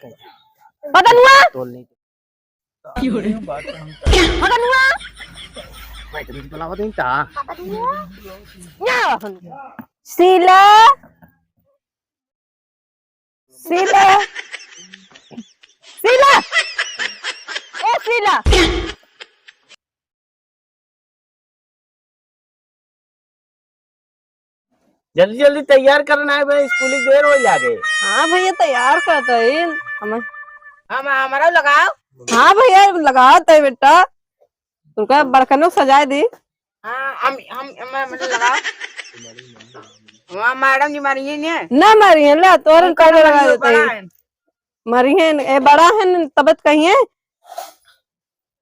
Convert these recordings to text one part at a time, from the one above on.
पता हुआ तोल नहीं पता हुआ भाई तुम बुलावा नहीं था शीला शीला शीला ए शीला जल्दी जल्दी तैयार करना है भाई, स्कूल की देर हो जाएगी। हाँ भैया तैयार करता है हमें हमारा लगाओ। हाँ भैया लगाता है बेटा तुमका बड़कनों सजाए दी। हाँ हम मतलब लगाओ। वहाँ मैडम जी मारी है ना मरी है ला तोरन पहले लगा देते हैं मरी है ए बड़ा है तबत कहीं है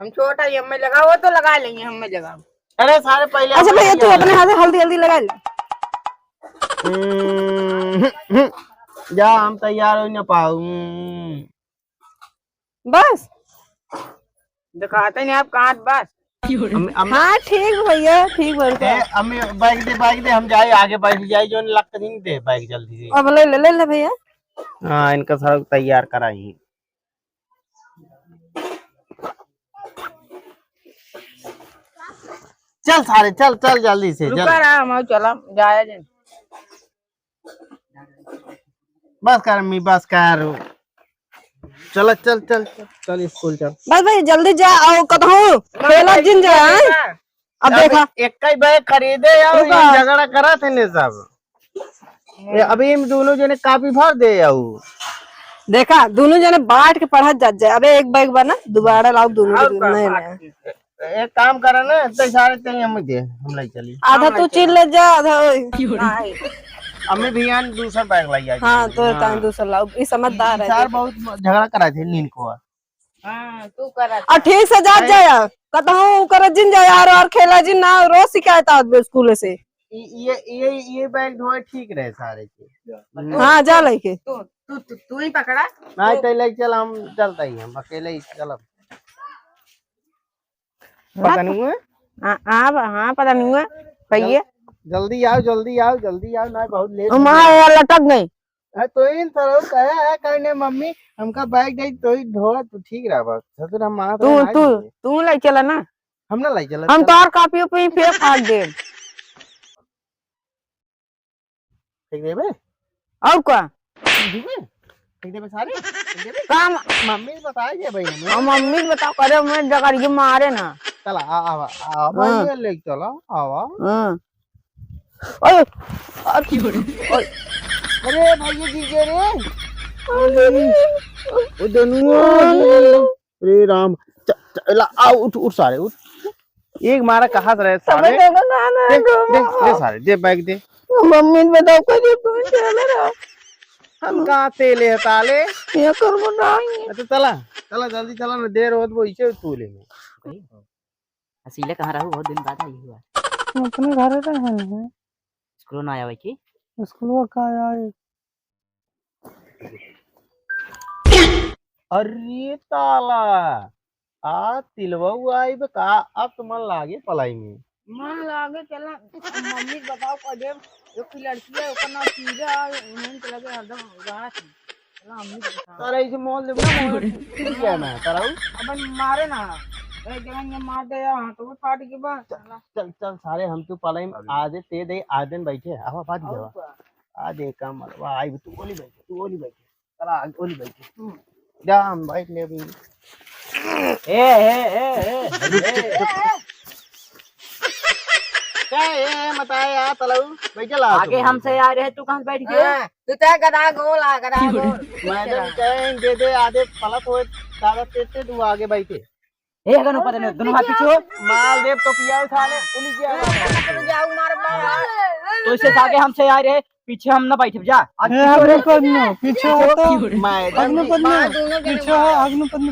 हम छोटा ही हमें लगाओ तो लगा लेंगे हमें लगाओ। अरे सारे पहले अच्छा भैया तू अपने हाथ से हल्दी हल्दी लगा ले जा हम तैयार हो ना पाऊ। बस दिखाते नहीं आप कहाँ बस। हाँ ठीक भैया ठीक बोलते अम्मी बाइक दे हम जाए आगे बैठ जाए जो लगता नहीं दे बाइक जल्दी से। अब ले भैया। हाँ इनका सारा तैयार कराई। चल सारे चल चल जल्दी से हम चला जाए बस कर अम्मी बस कर चल चल चल चल चल स्कूल चल बस भाई जल्दी जा आओ कतहूँ खेला जिन जा अब देखा एक ही बैग खरीदे यार झगड़ा करा थे ने सब अभी इन दोनों जने काफी भर दे आओ देखा दोनों जने बांट के पढ़ा जाए। अबे एक बैग बना दोबारा लाओ दोनों नहीं एक काम करा ना इतने सारे चाहिए हम ले चली आधा तू चिल ले जा आधा अम्मी भैया दूसरा बैग लाई आई। हाँ तो टाइम दूसरा लाओ ये समझदार है यार बहुत झगड़ा करा थे नीन को। हाँ तू करा और ठीक से जा जाया कतहूँ कर जिन जा यार और खेला जिन ना रोज शिकायत आते स्कूल से। ये बैग धोए ठीक रहे सारे के। हाँ जा लेके तू ही पकड़ा नहीं तो ले चल हम चलता ही हम अकेले ही चल पता नहीं हुआ। हाँ पता नहीं हुआ कहिए जल्दी आओ जल्दी आओ जल्दी आओ ना बहुत लेट लटक गई। तो इन तरह कहा है कहने मम्मी हमका बैग दे तो ही धोआ तो ठीक रहा बस ससुर हम मां तू ले चला ना हम ना लाई चला हम तो और कॉपी पे फिर फाड़ दे ठीक दे बे और क्या ठीक दे बे सारे काम मम्मी बताइए भाई हम मम्मी को बताओ करे मैं जगह के मारे ना चला आ भाई ले चला आवा ओए अरे भाई ये गिर गए रे ओ दोनों अरे राम चला आ उठ उठ सारे उठ एक मारा कहां से रहे सारे दे सारे दे बैग दे मम्मी ने बताओ करे तुम चले रहो हम कहां तेले ताले ये कर बनाई तो चला चला जल्दी चला ना देर होत वो इसे तू ले असीले कहाँ रहू बहुत दिन बाद आई हुआ अपने घर रहे स्कूल ना आया की स्कूल का आया अरे ताला आ तिलवा आई बे का अब तो मन लागे पलाई में मन लागे चला मम्मी को बताओ करे जो की लड़की है उसका नाम पूजा उन्होंने चला के हरदम गाना चला मम्मी को बताओ तारा इसे मोल दे ना क्या मैं तारा अपन मारे ना एक जगह मार दे हां तो फाट के बाद चल चल सारे हम तो पलाई में आधे ते दे आधे बैठे आवा फाट जावा आधे काम मरवा आई तू ओली बैठे चला ओली बैठे जा हम बैठ ले अभी क्या ये बताए यार तलाऊ बैठ चला आगे हमसे आ रहे तू कहाँ बैठ गया तू तो गधा गोल आ गधा गोल मैडम कहें दे दे आधे पलट हो दादा तेते तू आगे बैठे ए अगर ऊपर नहीं दोनों हाथ पीछे हो माल देव तो पिया उठा ले पुलिस जाऊ मार तो इससे आगे हमसे आ रहे पीछे हम ना बैठे जा आगे पढ़ना पीछे मैडम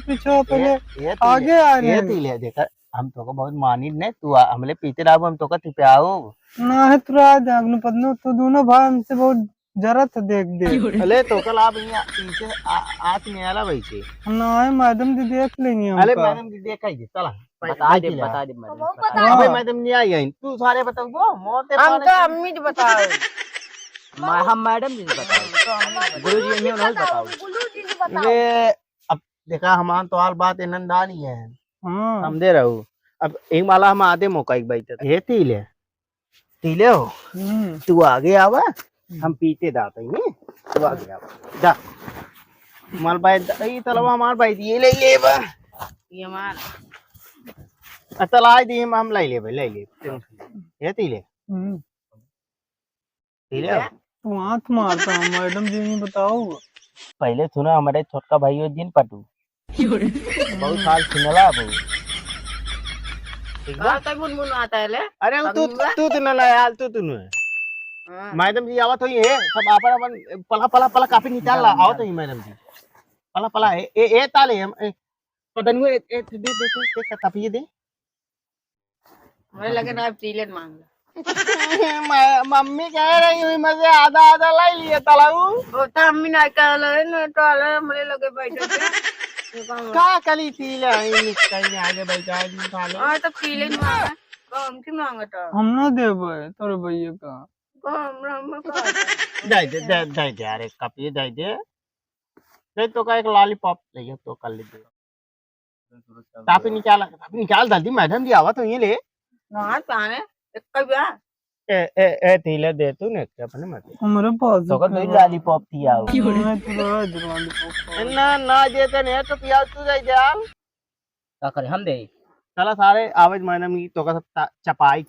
पीछे पहले आगे आ रहे ये ले देखा हम तो को बहुत मानी ने तू हमले पीते रहो हम तो का तिपाओ ना है तुरा आगे पढ़ना तो दोनों भाई हमसे बहुत जरूरत देख दे अले तो कल आप यहाँ पीछे आत में आला बैठे ना है मैडम जी देख लेंगे अरे मैडम जी देखा ही चला बता दे मैडम भाई मैडम नहीं आई है तू सारे बताओ वो मोते हम तो अम्मी जी बताओ हम मैडम जी बताओ गुरुजी ने उन्होंने बताओ जल्दी बताओ। ये अब देखा हमार तो हाल बात नंदा नहीं है हम दे रहो। अब एक माला हम आधे मौका एक बाई ये तीले हो तू आगे आवा हम पीते दाता ही तू आगे आवा दा माल बाई ई तलवा मार बाई ये ले बा ये मार तलाई दी हम ले भाई ले ये तीले तू हाथ मारता मैडम जी नहीं बताओ। पहले सुना हमारे छोटका भाई हो जिन पटू बहुत साल सुनला बहु आता बुनबुन आता है ले। अरे तू तो न यार तू न मैडम जी आवत होई है सब अपन पला पला काफी निकाल ला आओ तो मैडम जी पला ए ताले हम पदन ए दे काफी दे मुझे लगे ना पीले मांग मम्मी कह रही हुई मुझे आधा ला लिए तलाऊ होता अम्मी ना कहले न तो आले मुझे लगे बैठे थे का कली तीले आई कहीं आगे बैठा है ताले हां तो पीले मांगा कौन की मांगता हम ना दे पाए तोरे भैया का। हम का दे अरे काफी दे तो का एक लॉलीपॉप ले तो कर ले काफी निकाल जल्दी मैडम जी आवत हुई ले ना पाने एक ब्याह ए तीले दे तू ने अपने मत हमारे पास तो का दो लॉलीपॉप थी आओ ना देते ने तो पिया तू जाई जाल का करे हम दे चला सारे आवाज मैडम की तो का सब चपाई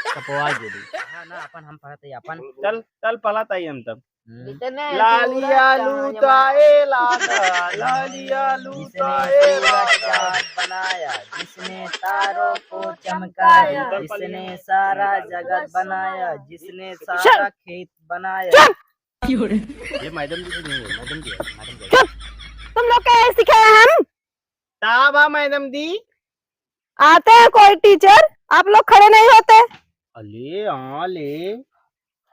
चपवाई दे दी हां ना अपन हम पढ़ते अपन चल पला ताई हम तब इतने लालिया लूटाए लादा लालिया लूटाए चाँद बनाया जिसने तारों को चमकाया जिसने सारा जगत बनाया जिसने सारा खेत बनाया। ये मैडम जी नहीं है मैडम जी तुम लोग क्या सिखाया हम ताबा मैडम जी आते हैं कोई टीचर आप लोग खड़े नहीं होते। अले हां ले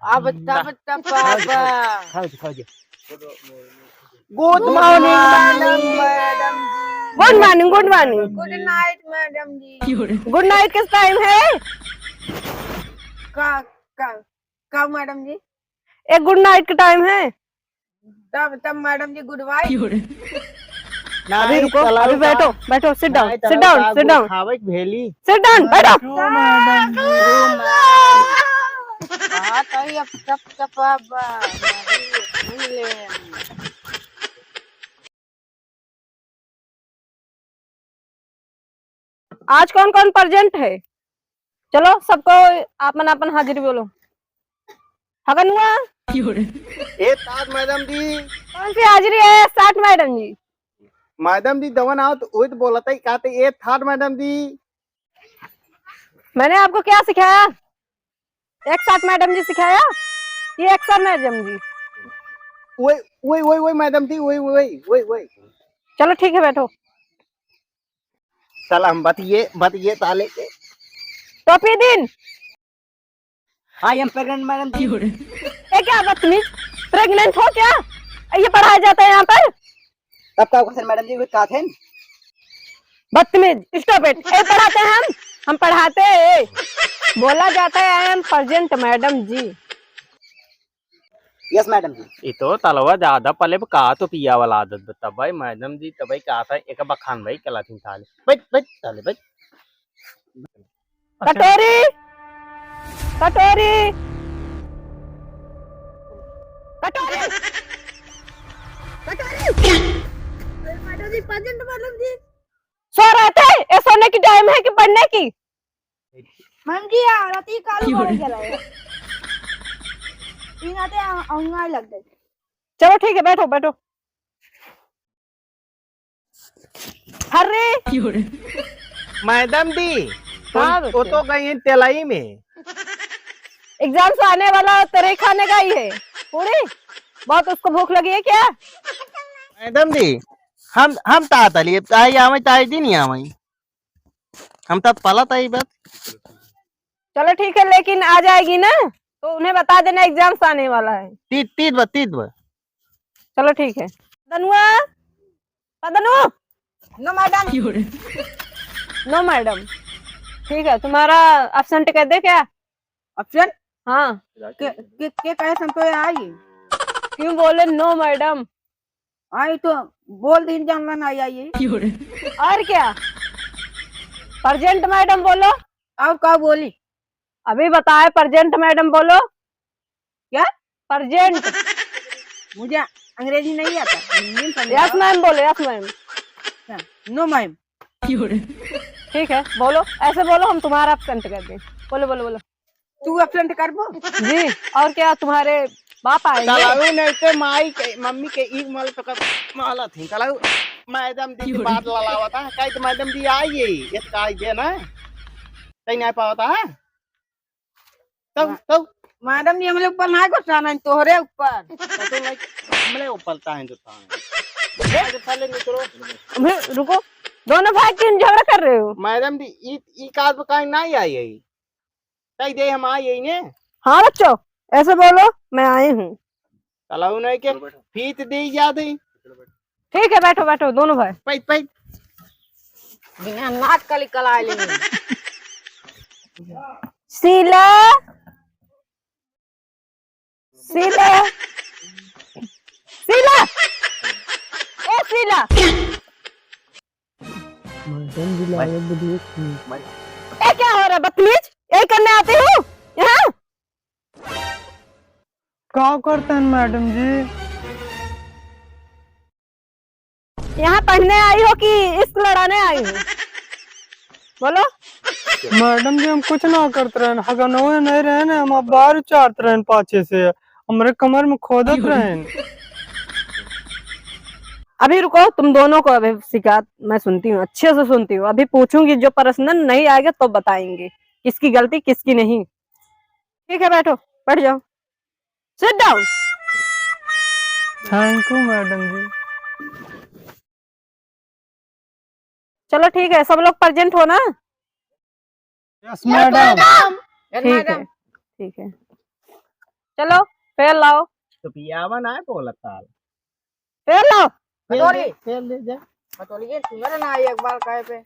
अब तब पापा खाओ good morning madam good morning good morning good night madam जी। गुड नाइट किस टाइम है का का का मैडम जी एक गुड नाइट का टाइम है। तब मैडम जी गुड बाय। अभी रुको अभी बैठो सिट डाउन खावे भेली सिट डाउन बैठो। हां तो ये तब पापा आज कौन कौन प्रेजेंट है चलो सबको अपन अपन हाजिरी बोलो। हगन हुआ ए ताज मैडम जी कौन सी हाजिरी है स्टार्ट मैडम जी। मैडम जी दवन आओ तो वही तो बोला था कहते ए थर्ड मैडम जी मैंने आपको क्या सिखाया एक साथ मैडम जी सिखाया ये एक साथ मैडम जी। वही मैडम जी वही चलो ठीक है बैठो। चल हम बतिए ताले के टोपी दिन आई एम प्रेग्नेंट मैडम जी। ये क्या बदतमीज प्रेग्नेंट हो क्या ये पढ़ाया जाता है यहाँ पर। तब का क्वेश्चन मैडम जी का थे बदतमीज स्टॉप इट ए पढ़ाते हैं हम पढ़ाते हैं बोला जाता है आई एम प्रेजेंट मैडम जी। यस मैडम जी। ये तो तलवा ज्यादा पले का तो पिया वाला आदत बता भाई मैडम जी तब का था एक बखान भाई कला थी थाले बैठ ताले बैठ कटोरी कटोरी कटोरी मैडम जी प्रेजेंट मैडम जी। सो रहे थे ये सोने की टाइम है कि पढ़ने की। मैम जी राती कालू बोल के रहे तीन आते आऊंगा लग गए। चलो ठीक है बैठो हर्रे मैडम जी हाँ वो तो गई है तेलाई में एग्जाम से आने वाला तेरे खाने का ही है पूरी बहुत उसको भूख लगी है क्या। मैडम जी हम तातली ताई आवे ताई दी नहीं आवे हम तब पला ताई बात। चलो ठीक है लेकिन आ जाएगी ना तो उन्हें बता देना एग्जाम से आने वाला है। तीत बार चलो ठीक है। दनु नो मैडम नो मैडम ठीक है तुम्हारा एब्सेंट कह दे क्या। ऑप्शन हाँ के कहे संतो आई क्यों बोले नो मैडम आई तो बोल दिन जानना नहीं आई। और क्या? प्रजेंट मैडम बोलो। अब क्या बोली? अभी बताए प्रजेंट मैडम बोलो। क्या? प्रजेंट। मुझे अंग्रेजी नहीं आता, हिंदी में समझाओ। यस मैम बोलो, यस मैम। No ma'am. ठीक है बोलो, ऐसे बोलो, हम तुम्हारा एब्सेंट कर दें। बोलो बोलो बोलो। तू एब्सेंट कर बो। जी, और क्या तुम्हारे बाप आएंगे? चलाऊ नहीं ते माई के मम्मी के ई मल तो माला थी चलाऊ मैडम दी की बात ललावता है काई तो मैडम दी आई ये काई दे ना तई नहीं पावता है तो मैडम ने हम लोग पर ना गुस्सा नहीं, तोहरे ऊपर। तो नहीं हमले ऊपरता है जो था ये पहले निकलो अभी रुको, दोनों भाई क्यों झगड़ा कर रहे हो? मैडम दी ई काज काई नहीं आई है तई दे हम आई है ने। हाँ बच्चों ऐसे बोलो, मैं आई हूँ। चलाऊ नहीं के फीत दी याद है। ठीक है बैठो बैठो दोनों भाई। पैट पैट बिना नाक कली कला ले। शीला, शीला, शीला, ए शीला। ए क्या हो रहा है बदतमीज? ये करने आते हो यहाँ? क्या करते हैं मैडम जी? यहाँ पढ़ने आई हो कि इश्क लड़ाने आई हो? बोलो। मैडम जी हम कुछ ना करते रहे, हगनों नहीं रहे ना, हम अब बाहर चारते रहे पाछे से, हमारे कमर में खोदत रहे। अभी रुको, तुम दोनों को अभी शिकायत मैं सुनती हूँ, अच्छे से सुनती हूँ। अभी पूछूंगी, जो पर्सनल नहीं आएगा तो बताएंगे किसकी गलती किसकी नहीं। ठीक है बैठो, बैठ जाओ, sit down. Thank you madam जी। चलो ठीक है, सब लोग प्रेजेंट हो ना? Yes madam. ठीक है ठीक है, चलो फेर लाओ, तो पियावा ना बोलता फेर लाओ। फेर ले जा बतौलिए सुंदर ना आई एक बार कहे पे।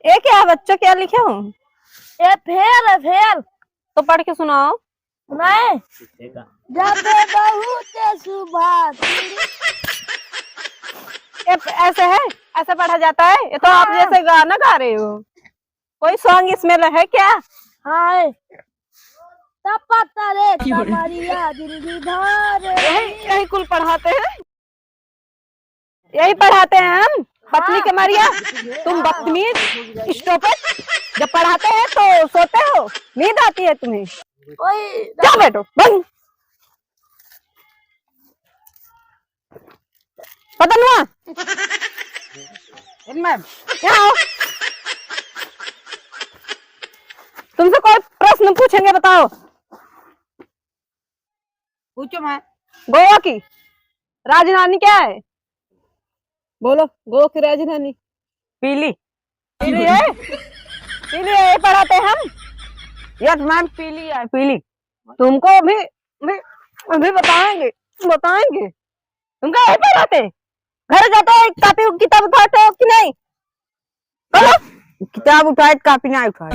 ये क्या बच्चों, क्या लिखे हो? ये फेल है, फेल। तो पढ़ के सुनाओ। नहीं, जब बहुत सुबह। ऐसे है, ऐसे पढ़ा जाता है? ये तो आप जैसे गाना गा रहे हो। कोई सॉन्ग इसमें है क्या? हाँ, यही कुल पढ़ाते हैं, यही पढ़ाते हैं हम। पतली के मारिया, तुम बदतमीज, स्टॉप इट। जब पढ़ाते हैं तो सोते हो, नींद आती है तुम्हें? क्या बैठो बंद। पतन हुआ मैम यहाँ आओ। तुमसे कोई प्रश्न पूछेंगे, बताओ। पूछो मैम। गोवा की राजधानी क्या है? बोलो, गोवा की राजधानी। पीली। पीली है, पीली है, ये पढ़ाते हैं हम। यस मैम, पीली है, पीली। तुमको अभी बताएंगे, बताएंगे। तुमको यही पढ़ाते? घर जाते हो कापी किताब उठाते हो कि नहीं? बोलो, किताब उठाए कापी ना उठाए?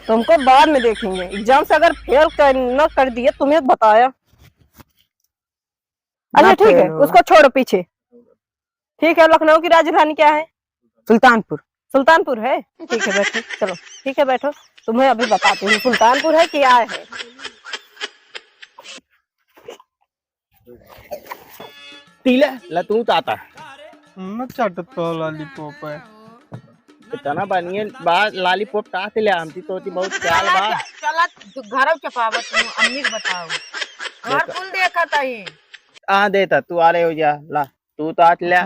तुमको बाद में देखेंगे, एग्जाम से अगर फेल न कर दिए तुम्हें बताया। अच्छा ठीक है, उसको छोड़ो पीछे। ठीक है, लखनऊ की राजधानी क्या है? सुल्तानपुर। सुल्तानपुर है, ठीक है बैठो। चलो ठीक है बैठो, तुम्हें अभी बताती हूँ सुल्तानपुर है क्या है। तीला ला तू ताता मैं चटत लॉलीपॉप है। इतना बनिए बा लॉलीपॉप ताते ले आमती तोती बहुत ख्याल बा। चला तू घर चपावत तुम अम्मी को बताओ। घर कुल देखा तही। आ देता तू आ रहे हो जा ला तू तात ले।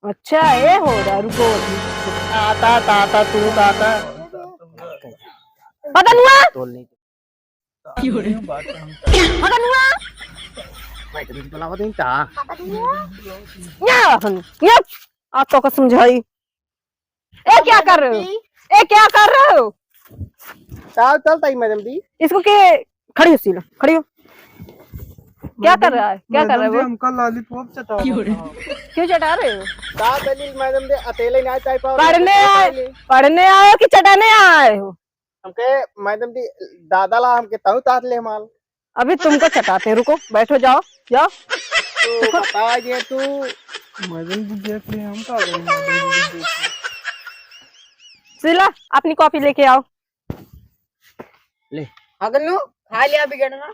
अच्छा ये हो रहा, रुको। आता ताता तू ताता पता हुआ, तोलने पता हुआ। मैं तो बुलावा दें ता या आप तो समझाई। ए क्या कर रहे हो? ए क्या कर रहे हो? चल चल ताई मैडम दी इसको के खड़ी हो, सीला खड़ी हो। क्या कर रहा है, क्या कर रहा है मैडम जी वो? हमका लॉलीपॉप चटा रहा था। क्यों चटा रहे हो? ता दलील मैडम दे अकेले ना चाय पाओ पढ़ने आए हो कि चटाने आए हो? हमके मैडम दी दादा ला हमके ताऊ तात ले माल अभी तुमको चटाते हैं, रुको बैठो, जाओ जाओ। तो बता ये तू मैडम जी देख लिए हम का करें, मैडम जी देख लिए। शीला अपनी कॉपी लेके आओ। ले अगनू खा लिया बिगड़ना।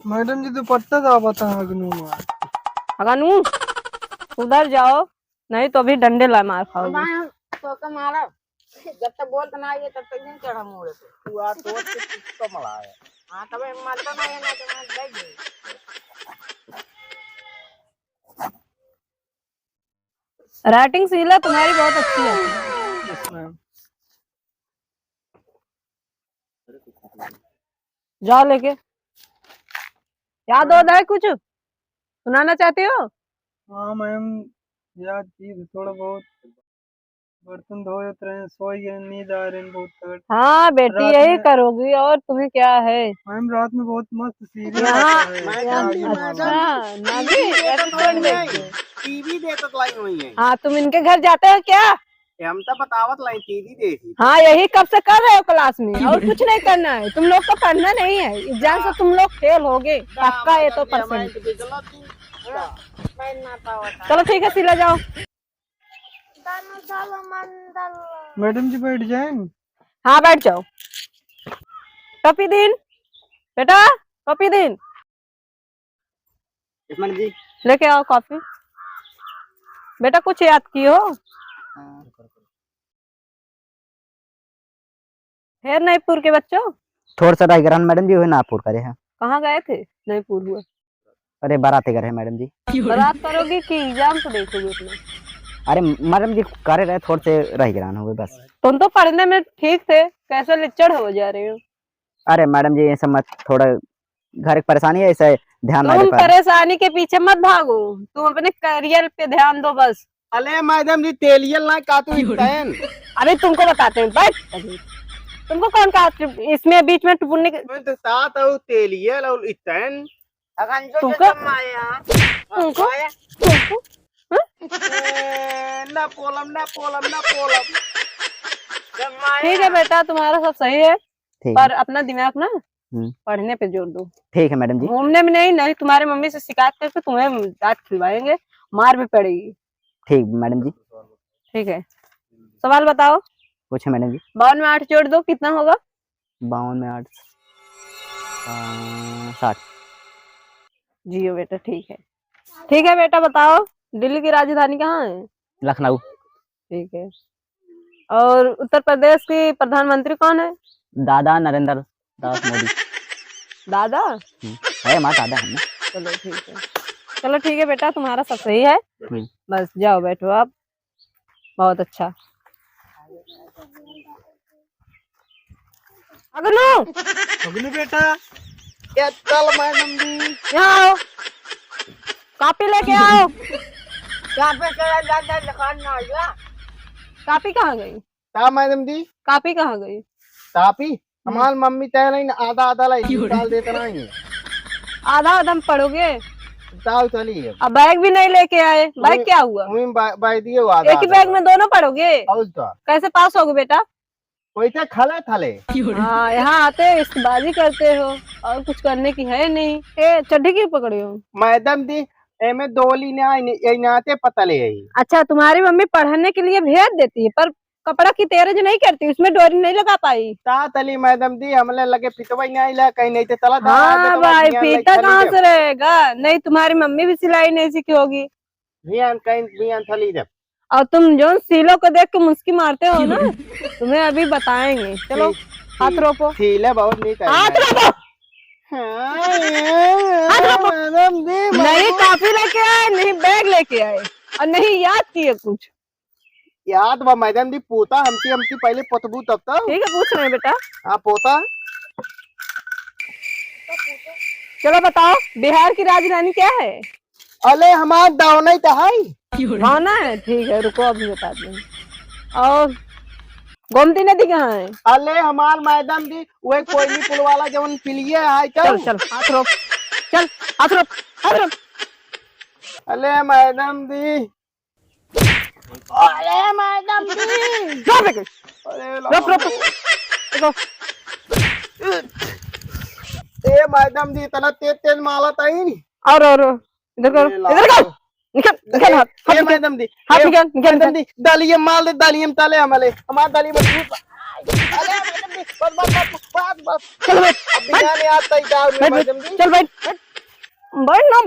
मैडम जी दुपट्टा था बता हगनू मार। अगनू उधर जाओ, नहीं तो अभी डंडे ला मार खाओगे। तो का मारा जब तक बोलता ना ये तब तक नहीं चढ़ा मुड़ से। तू आ तो तो मला है हाँ तब मारता ना ये ना तो मैं बैठ गई। राइटिंग शीला तुम्हारी बहुत अच्छी है। Yes ma'am. जाओ लेके। याद हो है कुछ सुनाना चाहते हो? हाँ मैम याद चीज थोड़ा बहुत बर्तन धोए रहे, सोई गए, नींद आ रही बहुत तगड़। हाँ बेटी रात यही में- करोगी और तुम्हें क्या है? मैम रात में बहुत मस्त सीरियल यहाँ- मैडम नानी एपिसोड देखते हो। टीवी देखत लाई हुई है हाँ तुम इनके घर जाते हो क्या? हम तो बतावत लाई टीवी देखी हाँ यही कब से कर रहे हो क्लास में, और कुछ नहीं करना है। तुम लोग को पढ़ना नहीं है, एग्जाम से तुम लोग फेल होगे पक्का, ये तो परसेंट। मैं ना पावा चलो ठीक है शीला जाओ। मैडम जी बैठ जाए। हाँ बैठ जाओ। कॉपी दिन बेटा, कॉपी दिन मैडम जी लेके आओ कॉपी। बेटा कुछ याद की हो? है नईपुर के बच्चों? थोड़ा सा डायग्राम मैडम जी हुए नागपुर करे हैं। कहाँ गए थे? नईपुर हुआ। अरे बाराते करे हैं मैडम जी। बारात करोगे कि एग्जाम को देखोगे अपने? अरे मैडम जी करे रहे, थोड़े से रह हुए बस। तुम तो पढ़ने में ठीक थे, कैसे लिच्चड़ हो जा रहे हो? अरे मैडम जी ये सब मत, थोड़ा घर की परेशानी है, ऐसे ध्यान ना दे तुम पा रहे। परेशानी के पीछे मत भागो, तुम अपने करियर पे ध्यान दो बस। अले मैडम जी तेलियल ना का तू इतन अभी तुमको बताते हैं, बैठ। तुमको कौन कहा इसमें बीच में टुपुन्ने के? मैं तो तात और तेलियल और इतन अगन जो तुमको- जमाया तुमको तुमको ना पोलम ना पोलम ना पोलम ठीक है बेटा, तुम्हारा सब सही है, ठीक पर अपना दिमाग ना हम्म। पढ़ने पे जोर दो। ठीक है मैडम जी। घूमने में नहीं, नहीं तुम्हारी मम्मी से शिकायत करके तुम्हें डांट खिलवाएंगे, मार भी पड़ेगी। ठीक मैडम जी। ठीक है, सवाल बताओ। पूछे मैडम जी। 52 में 8 जोड़ दो, कितना होगा? 52 में 8 60। जी हो बेटा, ठीक है। ठीक है बेटा बताओ, दिल्ली की राजधानी कहाँ है? लखनऊ। ठीक है। और उत्तर प्रदेश की प्रधानमंत्री कौन है? दादा नरेंद्र दास मोदी। दादा? है माँ दादा है ना। चलो ठीक है, चलो ठीक है बेटा, तुम्हारा सब सही है। बस जाओ बैठो आप। बहुत अच्छा। अगनू अगनू बेटा ये चल मैडम जी यहाँ आओ, कॉपी लेके आओ। यहाँ पे चला जाता दुकान ना आया। कॉपी कहाँ गई? ता मैडम जी कॉपी कहाँ गई? तापी हमार मम्मी तय नहीं आधा आधा लाई डाल देता नहीं आधा आधा में पढ़ोगे? ताऊ चलिए अब बैग भी नहीं लेके आए, बैग क्या हुआ? वही बाई दिए वो आधा एक ही बैग में दोनों पढ़ोगे? और तो कैसे पास होगे बेटा? वैसे खले थले हाँ यहाँ आते इश्कबाजी करते हो और कुछ करने की है नहीं। ए चड्ढी क्यों पकड़े हो? मैडम जी एमे दोली ने नाते पता ले आई अच्छा तुम्हारी मम्मी पढ़ने के लिए भेज देती है, पर कपड़ा की तेरज नहीं करती, उसमें डोरी नहीं लगा पाई। ता तली मैडम जी हमले लगे पिटवाई नहीं ला कहीं नहीं ते तला हाँ भाई, फीता कहाँ से रहेगा? नहीं तुम्हारी मम्मी भी सिलाई नहीं सीखी होगी। बियान कहीं बियान थली जब और तुम जो सीलों को देख के मुस्की मारते हो ना, तुम्हें अभी बताएंगे। चलो हाथ रोको, थीले बहुत नहीं हाथ रोको। मैडम जी नहीं कॉपी लेके आए, नहीं बैग लेके आए, और नहीं याद किए कुछ। याद बा मैडम जी पोता हमसी पहले पोतबू तब तक ठीक है पूछ रहे हैं बेटा। हाँ पोता चलो बताओ, बिहार की राजधानी क्या है? अले हमार दावना तो है भावना है। ठीक है रुको अभी बता दें। और गोमती नदी कहाँ है? अले हमार मैडम दी वही कोयली पुल वाला जवन पिलिए है चल चल हाथ रोक, चल हाथ रोक, हाथ रोक। अले मैडम दी, अरे मैडम दी, रोक बेटे, अरे रोक रोक रोक। ए मैडम दी तना तेज तेज माला ताई। और इधर करो, इधर कर, निकल निकल हाथ, ए मैडम दी, हाथ निकल निकल मैडम निकल। दी दालिये माल दे, दालिये में ताले हमले हमार दाली में धूप। अरे मैडम दी बस चल बैठ, अब बिना नहीं आता ही जाओ बैठ मैडम बैठ, दी। चल बैठ बैठ ना,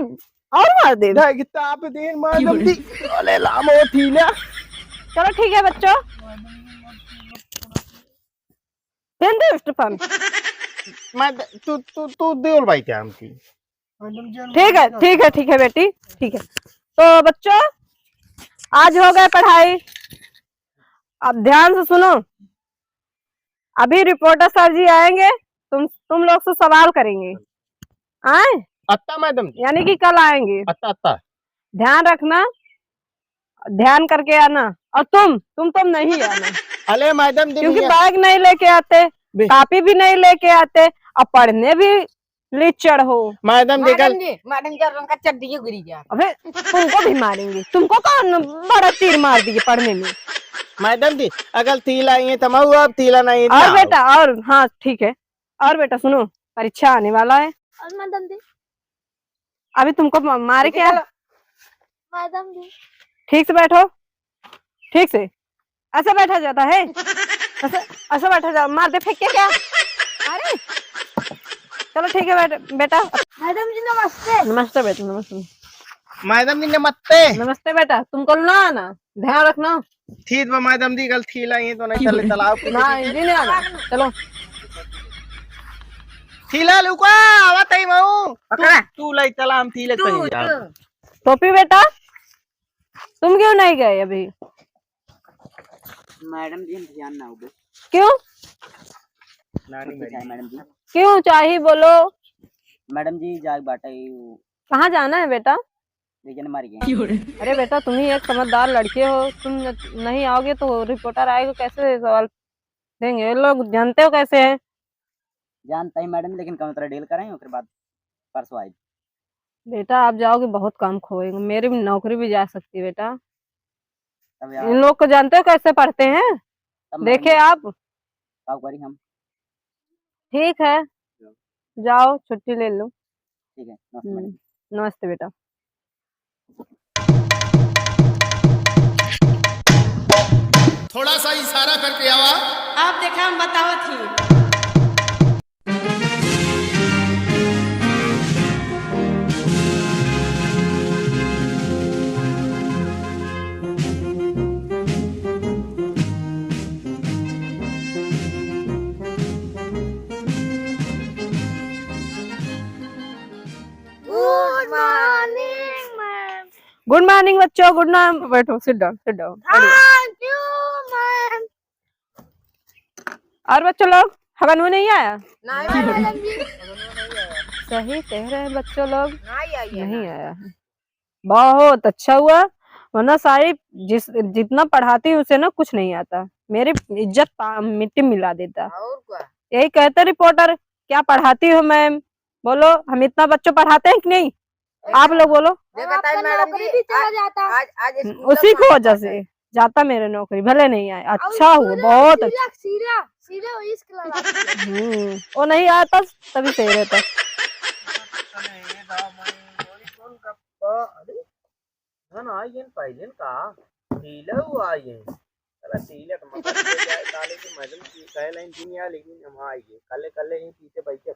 और मार दे। कितना आप दिन मैडम दी, अरे लामो थी ना। चलो ठीक है बच्चों, दे स्टीफन। मैं तू देवल भाई क्या हमकी। ठीक है बेटी, ठीक है। तो बच्चों आज हो गए पढ़ाई, अब ध्यान से सुनो। अभी रिपोर्टर सर जी आएंगे, तुम लोग से सवाल करेंगे। आए? अत्ता मैडम जी, यानी कि कल आएंगे। अत्ता। ध्यान रखना, ध्यान करके आना। और तुम नहीं आना, अले मैडम दी क्योंकि बैग नहीं लेके आते, कॉपी भी नहीं लेके आते, और पढ़ने भी लिचड़ हो। मैडम दी कल मैडम जी रंग का चड्डी गिरी जा। अबे तुमको भी मारेंगे, तुमको कौन बड़ा तीर मार दिए पढ़ने में। मैडम दी अगर थीला आई है तमाऊ, अब थीला नहीं और बेटा, और हाँ ठीक है, और बेटा सुनो, परीक्षा आने वाला है। मैडम जी, अभी तुमको मारे क्या? मैडम जी ठीक से बैठो, ठीक से, ऐसे बैठा जाता है, ऐसे बैठा जाता, मार दे फेंक के क्या? अरे चलो ठीक है बेटा। मैडम जी नमस्ते। नमस्ते बेटा, नमस्ते। मैडम दी नमस्ते। नमस्ते बेटा, तुमको ना आना, ध्यान रखना। ठीक बा मैडम दी कल थीला आई है तो नहीं चले तालाब ना जी नहीं आना, चलो। थीला लुका आवत है माऊ, तू लाई चला हम थीले कहीं जा। टोपी बेटा, तुम क्यों नहीं गए अभी? मैडम जी हम ध्यान ना हो क्यों? मैडम जी, क्यों चाहिए बोलो। मैडम जी जाग बाटा कहाँ जाना है बेटा? लेकिन मर गए। अरे बेटा, तुम ही एक समझदार लड़के हो, तुम नहीं आओगे तो रिपोर्टर आएगा, कैसे सवाल देंगे? ये लोग जानते हो कैसे हैं। जानता ही मैडम, लेकिन कम तरह डील करें फिर बाद परसों आए। बेटा आप जाओगे बहुत काम खोएगा, मेरी भी नौकरी भी जा सकती है बेटा। तब यार इन लोग को जानते हो कैसे पढ़ते हैं, तब देखे आप। आप करी हम। ठीक है, जाओ छुट्टी ले लो। ठीक है, नमस्ते मैडम जी। नमस्ते बेटा। थोड़ा सा इशारा करके आवा। आप देखा हम बताओ थी। Good morning ma'am. Good morning बच्चों, गुड नाम। बैठो, sit down sit down. Thank you ma'am. और बच्चों लोग, हवन वो नहीं आया? नहीं मैडम जी, सही कह रहे हैं बच्चों लोग, नहीं आई है। नहीं आया है। बहुत अच्छा हुआ, वरना सारी जितना पढ़ाती हूँ उसे ना कुछ नहीं आता, मेरी इज्जत मिट्टी मिला देता। और क्या? यही कहते रिपोर्टर, क्या पढ़ाती हो मैम? बोलो, हम इतना बच्चों पढ़ाते हैं कि नहीं? आप लोग बोलो। देखा था मैडम जी, आज स्कूल उसी की वजह से जाता मेरे नौकरी, भले नहीं आए। अच्छा हुआ, बहुत अच्छा। सीधा सीधा इश्क लगा। वो नहीं आता तभी सही रहता। लेकिन हम आइए कल कल ही पीछे बैठे।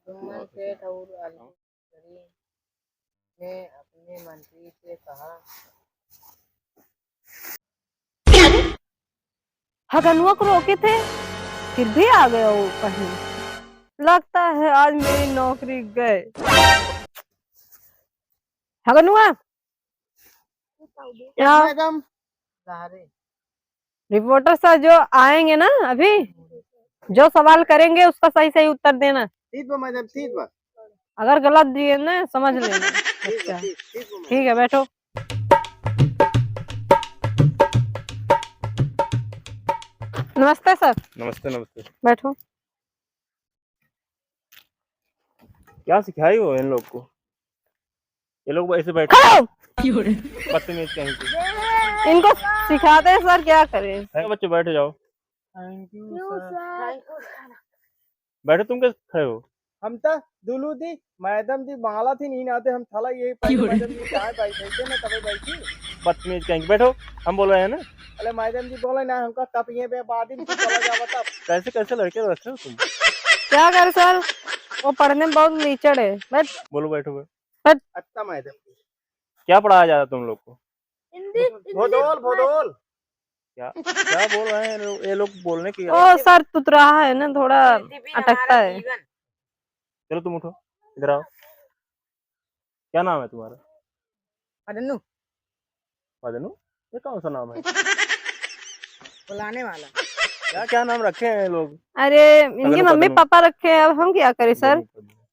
सेठ और अलगरी ने अपने मंत्री से कहा, हगनुआ को रोके थे, फिर भी आ गए वो पढ़ने। लगता है आज मेरी नौकरी गए। हगनुआ यहाँ मैडम सहारे रिपोर्टर सर जो आएंगे ना, अभी जो सवाल करेंगे उसका सही सही उत्तर देना। ठीक बा मैडम, ठीक बा। अगर गलत दिए ना समझ लेना। अच्छा ठीक है, बैठो। नमस्ते सर। नमस्ते नमस्ते। बैठो। क्या सिखाई हो इन लोग को? ये लोग ऐसे बैठे बदतमीज कहीं के। इनको सिखाते हैं सर, क्या करें। है बच्चे बैठ जाओ। Thank you sir. बैठो, तुम कैसे खड़े हो? हम तो दुलू दी मैडम जी माला थी नहीं आते हम थाला यही पहले मैडम जी चाय बैठे थे ना तभी बैठी। बदतमीज कहीं के। बैठो, हम बोल रहे हैं ना। अरे मैडम जी बोले ना हमका कपिए पे बाद में चला जावा तब। कैसे कैसे लड़के रखे हो तुम? क्या करे सर, वो पढ़ने में बहुत लीचड़ है। बैठ। बोलो, बैठो। अच्छा मैडम जी क्या पढ़ाया जा रहा है तुम लोग को? भोदोल भोदोल। क्या क्या बोल रहे हैं ये लोग? बोलने की। ओ सर तुतराहा है ना, थोड़ा अटकता है। चलो तुम उठो, इधर आओ। क्या नाम है तुम्हारा? अदनु मदनू? ये कौन सा नाम है? बुलाने वाला। क्या क्या नाम रखे हैं ये लोग? अरे इनके मम्मी पापा रखे हैं, अब हम क्या करें सर।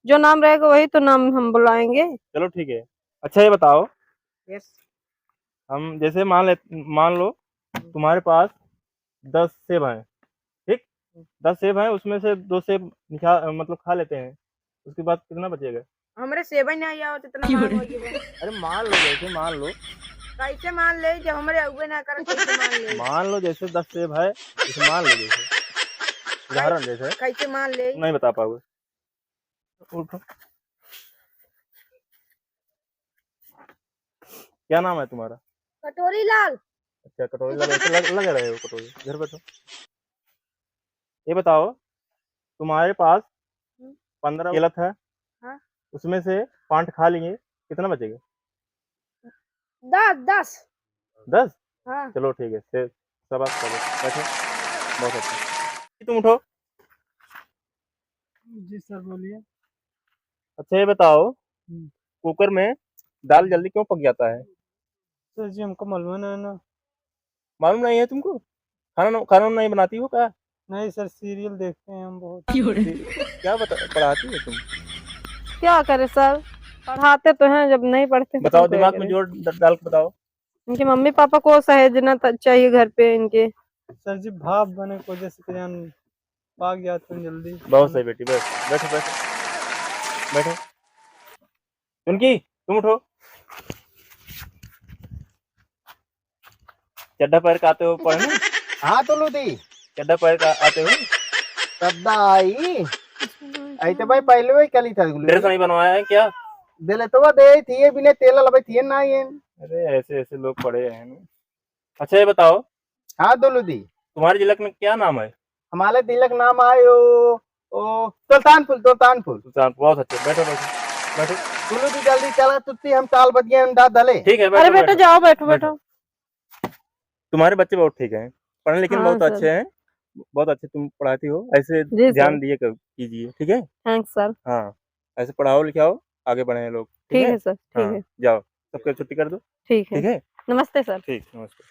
जो नाम रहेगा वही तो नाम हम बुलाएंगे। चलो ठीक है। अच्छा ये बताओ, यस। हम जैसे मान लो तुम्हारे पास 10 सेब हैं, ठीक? 10 सेब हैं, उसमें से 2 सेब मतलब खा लेते हैं, उसके बाद कितना बचेगा? हमरे सेवन नहीं आवत इतना मान हो जीवन। अरे मान लो, जैसे मान लो कैसे मान ले जब हमरे अगुए ना कर कैसे मान ले। मान लो जैसे 10 सेब है, जैसे मान लो, जैसे उदाहरण जैसे। कैसे मान ले। नहीं बता पाओगे। उठो। क्या नाम है तुम्हारा? कटोरी लाल। अच्छा, कटोरी लग रहे हो कटोरी। इधर बैठो। ये बताओ, तुम्हारे पास 15 केला था, हाँ। उसमें से 5 खा लिए, कितना बचेगा? 10। 10? हाँ। चलो ठीक है, फिर सब आप करो। बैठो। बहुत अच्छा। तुम उठो। जी सर बोलिए। अच्छा ये बताओ, कुकर में दाल जल्दी क्यों पक जाता है? सर जी हमको मालूम नहीं ना। मालूम नहीं है तुमको? खाना नहीं बनाती हो क्या? नहीं सर, सीरियल देखते हैं हम बहुत। क्या पढ़ाती हो तुम? क्या करे सर, पढ़ाते तो हैं, जब नहीं पढ़ते तो बताओ, क्या दिमाग में करें? जोर डाल के बताओ। इनके मम्मी पापा को सहेजना चाहिए घर पे इनके। सर जी भाप बने की वजह से जान भाग जाते हैं जल्दी। बहुत सही बेटी, बैठो बैठो बैठो बैठो। उनकी तुम उठो। चड्डा पैर का आते हो पढ़ने? हाँ दुलू दी चड्डा पैर का आते हो? तब आई आई तो भाई पहले वही कली था ड्रेस नहीं बनवाया है क्या? दिले तो वो दे थी बिना तेल लबे थी ना ये। अरे ऐसे ऐसे लोग पढ़े हैं ना। अच्छा ये बताओ, हाँ दुलू दी तुम्हारे जिला में क्या नाम है? हमारे तिलक नाम आयो ओ सुल्तानपुर सुल्तानपुर। सुल्तान। बहुत अच्छे, बैठो बैठो बैठो। दुलू दी जल्दी चला तुत्ती हम ताल बदिया हम दाद दले। ठीक है, अरे बैठो बेटा बैठो। जाओ, बैठो बैठो। तुम्हारे बच्चे बहुत ठीक हैं, पढ़ने लिखने में हाँ बहुत सर। अच्छे हैं। बहुत अच्छे तुम पढ़ाती हो, ऐसे जी सर। ध्यान दिए कीजिए, ठीक है? Thanks sir. हाँ, ऐसे पढ़ाओ लिखाओ, आगे बढ़े लोग, ठीक ठीक है? है सर, ठीक हाँ, है। जाओ सबको छुट्टी कर दो, ठीक ठीक है। है? नमस्ते सर। ठीक, नमस्ते।